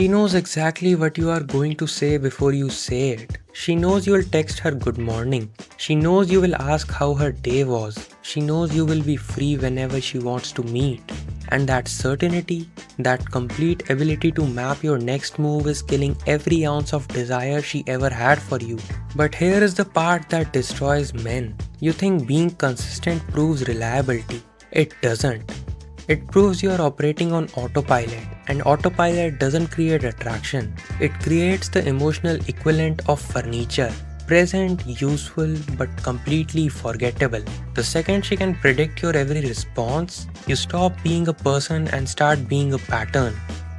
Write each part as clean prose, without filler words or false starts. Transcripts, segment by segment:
She knows exactly what you are going to say before you say it. She knows you will text her good morning. She knows you will ask how her day was. She knows you will be free whenever she wants to meet. And that certainty, that complete ability to map your next move is killing every ounce of desire she ever had for you. But here is the part that destroys men. You think being consistent proves reliability. It doesn't. It proves you are operating on autopilot, and autopilot doesn't create attraction. It creates the emotional equivalent of furniture. Present, useful, but completely forgettable. The second she can predict your every response, you stop being a person and start being a pattern.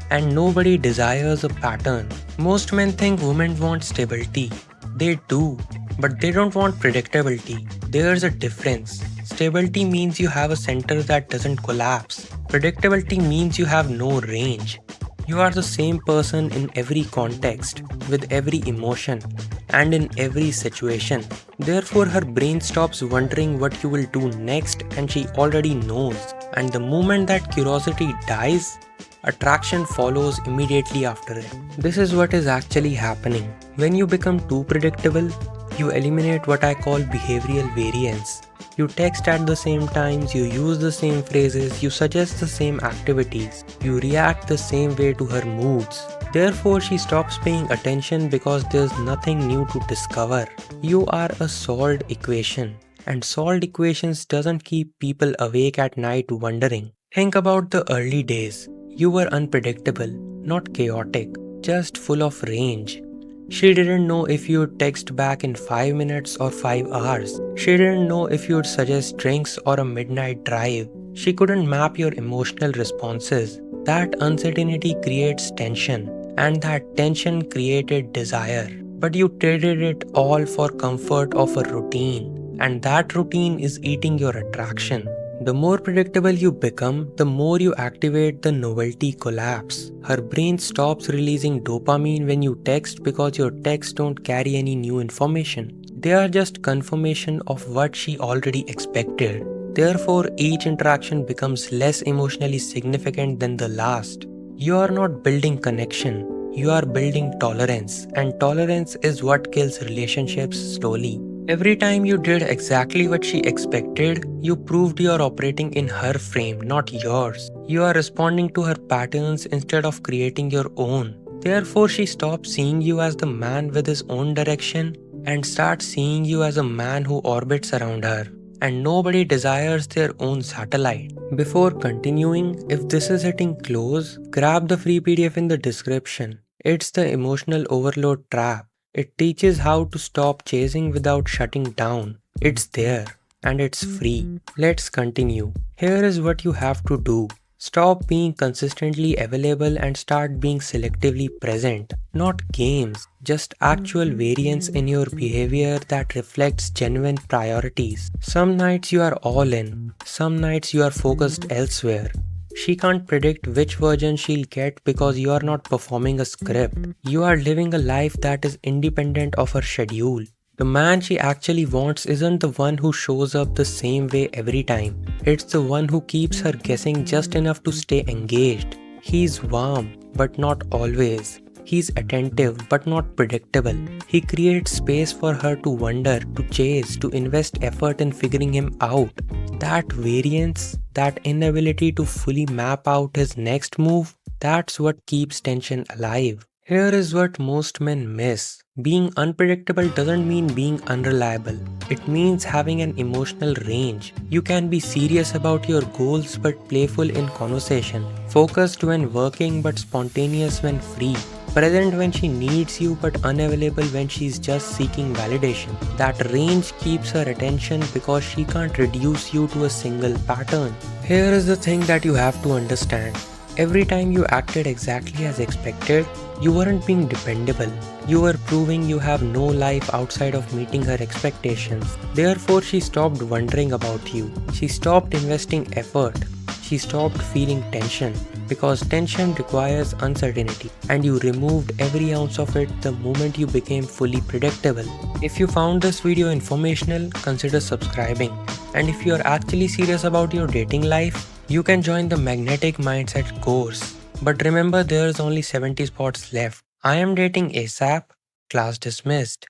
And nobody desires a pattern. Most men think women want stability. They do, but they don't want predictability. There's a difference. Stability means you have a center that doesn't collapse. Predictability means you have no range. You are the same person in every context, with every emotion, and in every situation. Therefore, her brain stops wondering what you will do next and she already knows. And the moment that curiosity dies, attraction follows immediately after it. This is what is actually happening. When you become too predictable, you eliminate what I call behavioral variance. You text at the same times, you use the same phrases, you suggest the same activities, you react the same way to her moods. Therefore, she stops paying attention because there's nothing new to discover. You are a solved equation, and solved equations doesn't keep people awake at night wondering. Think about the early days. You were unpredictable, not chaotic, just full of range. She didn't know if you'd text back in 5 minutes or 5 hours. She didn't know if you'd suggest drinks or a midnight drive. She couldn't map your emotional responses. That uncertainty creates tension, and that tension created desire. But you traded it all for comfort of a routine, and that routine is eating your attraction. The more predictable you become, the more you activate the novelty collapse. Her brain stops releasing dopamine when you text because your texts don't carry any new information. They are just confirmation of what she already expected. Therefore, each interaction becomes less emotionally significant than the last. You are not building connection, you are building tolerance, and tolerance is what kills relationships slowly. Every time you did exactly what she expected, you proved you are operating in her frame, not yours. You are responding to her patterns instead of creating your own. Therefore, she stops seeing you as the man with his own direction and starts seeing you as a man who orbits around her. And nobody desires their own satellite. Before continuing, if this is hitting close, grab the free PDF in the description. It's the emotional overload trap. It teaches how to stop chasing without shutting down. It's there, and it's free. Let's continue. Here is what you have to do. Stop being consistently available and start being selectively present. Not games, just actual variance in your behavior that reflects genuine priorities. Some nights you are all in, some nights you are focused elsewhere. She can't predict which version she'll get because you are not performing a script. You are living a life that is independent of her schedule. The man she actually wants isn't the one who shows up the same way every time. It's the one who keeps her guessing just enough to stay engaged. He's warm, but not always. He's attentive, but not predictable. He creates space for her to wonder, to chase, to invest effort in figuring him out. That variance, that inability to fully map out his next move, that's what keeps tension alive. Here is what most men miss. Being unpredictable doesn't mean being unreliable. It means having an emotional range. You can be serious about your goals but playful in conversation. Focused when working but spontaneous when free. Present when she needs you but unavailable when she's just seeking validation. That range keeps her attention because she can't reduce you to a single pattern. Here is the thing that you have to understand. Every time you acted exactly as expected, you weren't being dependable. You were proving you have no life outside of meeting her expectations. Therefore, she stopped wondering about you. She stopped investing effort. She stopped feeling tension. Because tension requires uncertainty, and you removed every ounce of it the moment you became fully predictable. If you found this video informational, consider subscribing. And if you are actually serious about your dating life, you can join the Magnetic Mindset course. But remember, there's only 70 spots left. I am dating ASAP. Class dismissed.